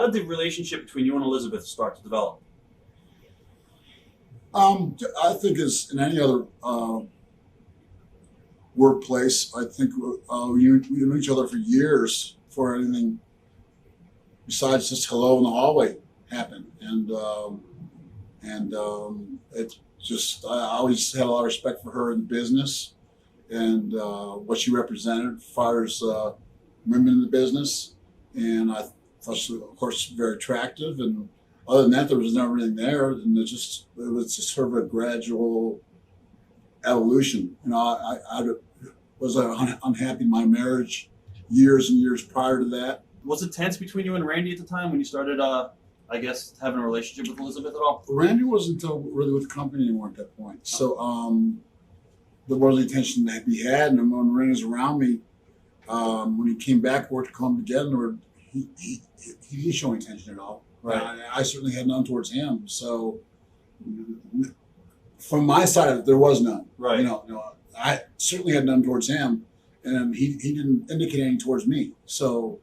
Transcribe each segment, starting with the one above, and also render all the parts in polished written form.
How did the relationship between you and Elizabeth start to develop? I think as in any other workplace, I think we knew each other for years before anything besides just hello in the hallway happened, it just I always had a lot of respect for her in business and what she represented as far as women in the business, and I thought she was, of course, very attractive. And other than that, there was never anything there, and it was just sort of a gradual evolution. I was unhappy in my marriage years and years prior to that. Was it tense between you and Randy at the time when you started, I guess, having a relationship with Elizabeth at all? Randy wasn't really with the company anymore at that point, so there wasn't tension to be had. And when Randy was around me, when he came back, worked to come together, he didn't show any tension at all. Right. I certainly had none towards him. So from my side, there was none. Right. I certainly had none towards him, and he didn't indicate anything towards me. So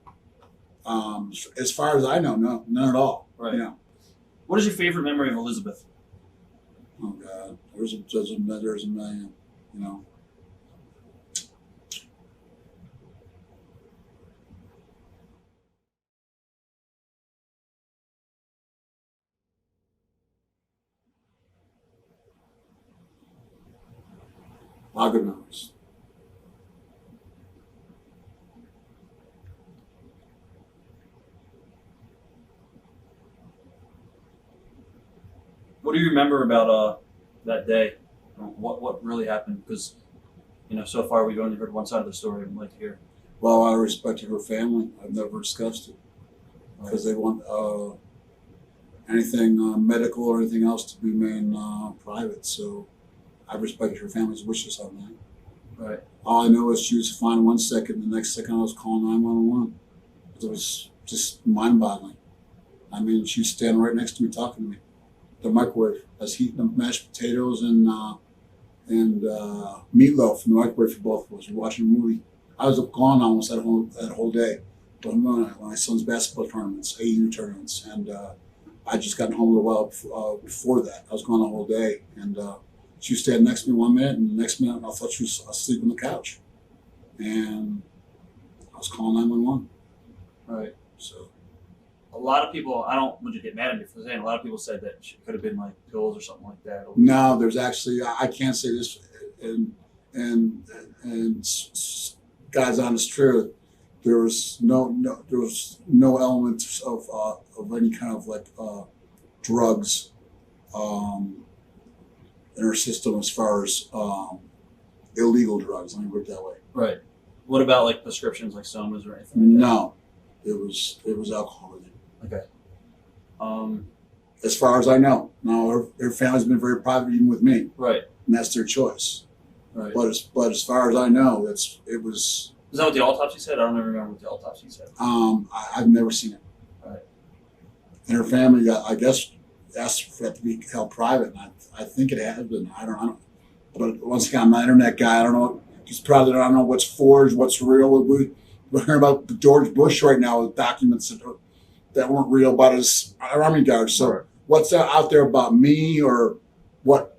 as far as I know, no, none at all. Right. What is your favorite memory of Elizabeth? Oh God, there's a million. A lot of good memories. What do you remember about that day? What really happened? Because so far we've only heard one side of the story. I'd like to hear. Well, I respected her family. I've never discussed it because they want anything medical or anything else to remain private. So I respected her family's wishes on that. Right. All I know is she was fine one second, the next second I was calling 911. It was just mind-boggling. I mean, she was standing right next to me talking to me. The microwave. I was heating up mashed potatoes and meatloaf in the microwave for both of us. We were watching a movie. I was gone almost that whole day. But I'm going to my son's basketball tournaments, AU tournaments, and I just gotten home a little while before that. I was gone the whole day, and she was standing next to me 1 minute, and the next minute I thought she was asleep on the couch, and I was calling 911. Right. So A lot of people, I don't want you to get mad at me for saying, a lot of people said that she could have been like pills or something like that. no, there's actually I can't say this, and God's honest truth. There was no element of any kind of like drugs in her system as far as illegal drugs. Let me put it that way. Right. What about like prescriptions like somas or anything like that? No, it was alcohol with it. Okay. As far as I know. Now her family's been very private even with me, Right. and that's their choice. Right. But as far as I know, it was. Is that what the autopsy said? I don't even remember what the autopsy said. I've never seen it. Right. And her family got, I guess, asked for it to be held private, and I think it has been. I don't know. But once again, I'm not an internet guy. I don't know. Just probably don't know what's forged, what's real. We're hearing about George Bush right now with documents that weren't real about his army guards. So Right. what's out there about me or what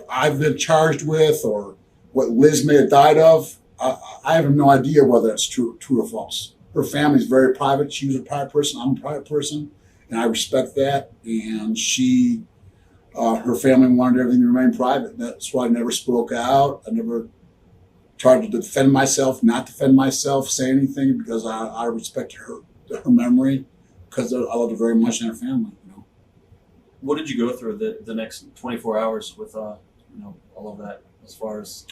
I've been charged with or what Liz may have died of? I have no idea whether that's true or false. Her family's very private. She was a private person. I'm a private person, and I respect that. And her family wanted everything to remain private. That's why I never spoke out. I never tried to defend myself, not defend myself, say anything, because I respect her memory, because I love her very much and her family. What did you go through the next 24 hours with all of that as far as?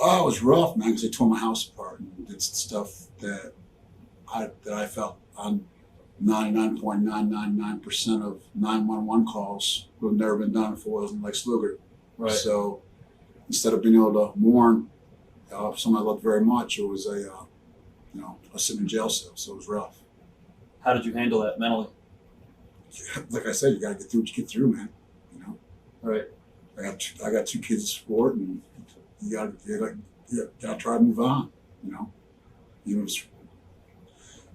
Oh, it was rough, man, because they tore my house apart and did stuff that I felt on 99.999% of 911 calls would have never been done if it wasn't Lex Luger. Right. So instead of being able to mourn someone I loved very much, it was I was sitting in jail cell, so it was rough. How did you handle that mentally? Like I said, you got to get through what you get through, man. Right. I got 2 kids to support, and you got to try to move on.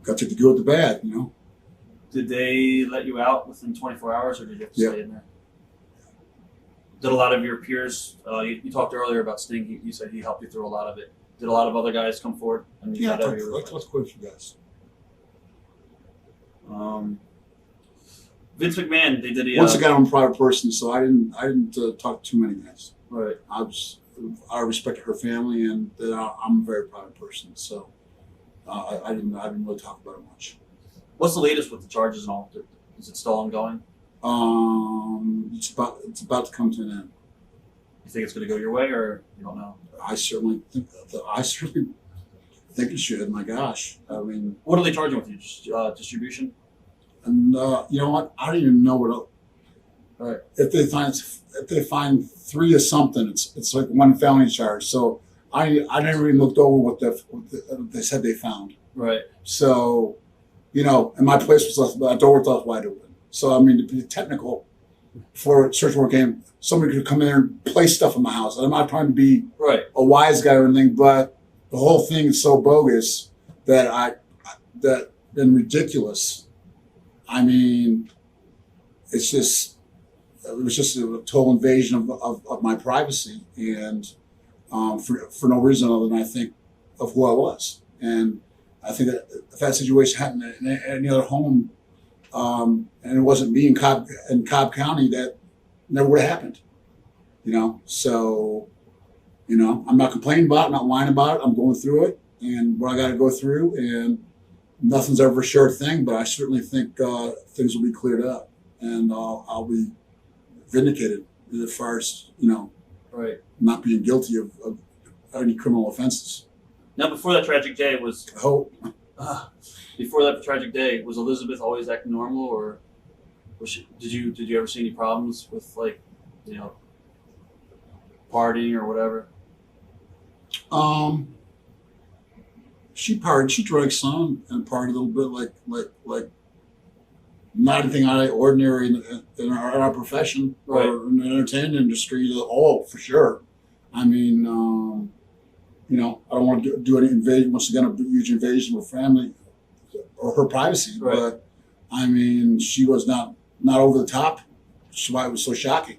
got to take the good with the bad, Did they let you out within 24 hours, or did you have to Yeah. stay in there? Did a lot of your peers? You talked earlier about Sting. You said he helped you through a lot of it. Did a lot of other guys come forward? And you Yeah, got out of your let's quit for you guys. Vince McMahon. They did a Once again, I'm a private person, so I didn't talk to too many guys. right. I respected her family, and I'm a very private person, so I didn't really talk about it much. What's the latest with the charges and all? Is it still ongoing? It's about to come to an end. You think it's going to go your way, or you don't know? I certainly think it should. My gosh, I mean, What are they charging with you? Just distribution? and you know what? I don't even know what. Right. If they find 3 of something, it's like 1 felony charge. So I never even looked over what they said they found. Right. So, and my place was left, the door was left wide open. So I mean, to be technical, for a search warrant game, somebody could come in there and place stuff in my house. I'm not trying to be Right. a wise guy or anything, but the whole thing is so bogus that been ridiculous. I mean, it was just a total invasion of my privacy, and for no reason other than I think of who I was. And I think that if that situation happened in any other home, and it wasn't me in Cobb County, that never would have happened. So I'm not complaining about it, not whining about it. I'm going through it and what I got to go through, and nothing's ever a sure thing, but I certainly think things will be cleared up, and I'll be vindicated as far as Right. not being guilty of any criminal offenses. Now, before that tragic day was I hope. before that tragic day, was Elizabeth always acting normal, or was she, did you ever see any problems with partying or whatever? She partied. She drank some and partied a little bit, like not anything out of the ordinary in our profession Right. or in the entertainment industry. Oh, for sure. I mean, I don't want to do any invasion. Once again, a huge invasion of family or her privacy. Right. But I mean, she was not over the top. That's why it was so shocking.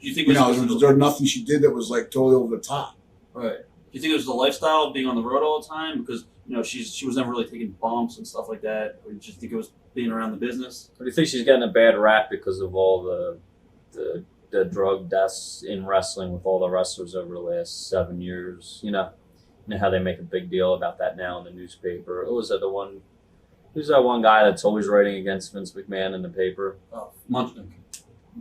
Do you think it was There was nothing she did that was like totally over the top. right? Do you think it was the lifestyle of being on the road all the time? Because she was never really taking bumps and stuff like that, or you just think it was being around the business? Or do you think she's getting a bad rap because of all the drug deaths in wrestling with all the wrestlers over the last 7 years? You know how they make a big deal about that now in the newspaper. Who's that one guy that's always writing against Vince McMahon in the paper? Munchkin.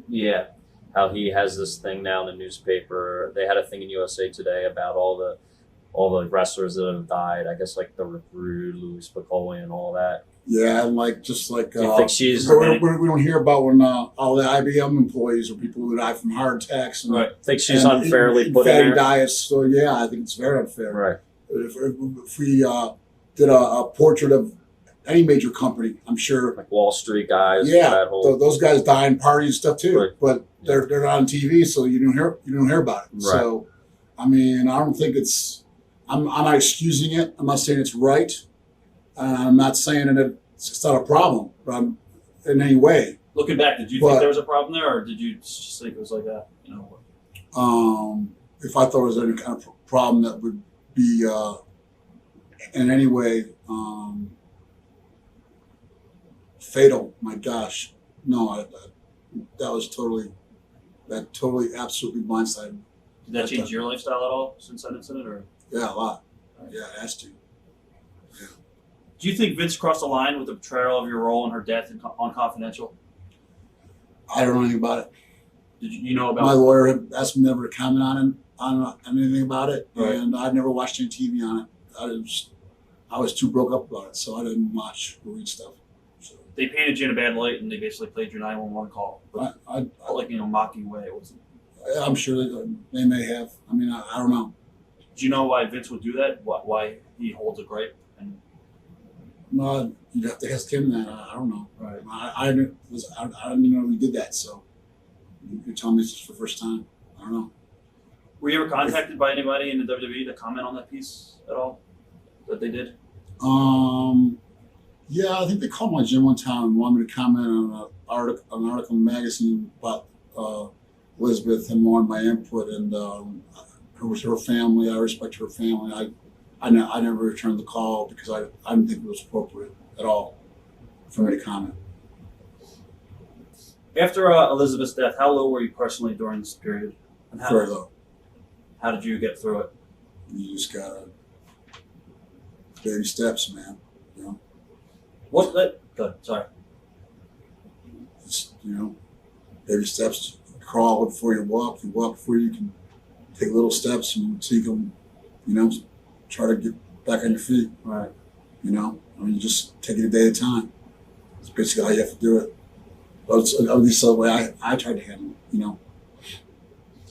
Yeah, how he has this thing now in the newspaper. They had a thing in USA Today about all the wrestlers that have died. I guess like the Rude, Louis Piccoli, and all that. Yeah, and Do you think she's? we don't hear about when all the IBM employees or people who die from heart attacks and Right. Think she's and unfairly put in fatty there? diets. So yeah, I think it's very unfair. Right. If we did a portrait of any major company, I'm sure. Like Wall Street guys. Yeah, That whole. those guys die in parties and stuff too. Right. But they're not on TV, so you don't hear about it. Right. So, I mean, I don't think it's. I'm not excusing it. I'm not saying it's right. I'm not saying that it's not a problem, in any way. Looking back, did you think there was a problem there, or did you just think it was like that? If I thought there was any kind of problem that would be in any way fatal, my gosh, no, that totally, absolutely blindsided. Did that change your lifestyle at all since that incident, or? Yeah, a lot. Yeah, it has to. Do you think Vince crossed the line with the betrayal of your role in her death on Confidential? I don't know anything about it. Did you know about? My lawyer had asked me never to comment on anything about it, Right. and I've never watched any TV on it. I was too broke up about it, so I didn't watch or read stuff. So They painted you in a bad light, and they basically played your 911 call, but like mocking way. It wasn't. I'm sure they may have. I mean, I don't know. Do you know why Vince would do that? Why he holds a gripe? And No, you'd have to ask him that. I don't know. right. I didn't know he did that. So you're telling me this for the first time. I don't know. Were you ever contacted by anybody in the WWE to comment on that piece at all that they did? Yeah, I think they called my gym one time and wanted me to comment on an article in the magazine about Elizabeth and wanted my input. And it was her family. I respect her family. I never returned the call because I didn't think it was appropriate at all for me to comment. After Elizabeth's death, how low were you personally during this period? And Very low. how did you get through it? You just gotta baby steps, man. You know, What that? Good. Sorry. just baby steps. Crawl before you walk. You walk before you can take little steps until you can, try to get back on your feet. Right. You just take it a day at a time. It's basically how you have to do it. But at least the way I tried to handle it.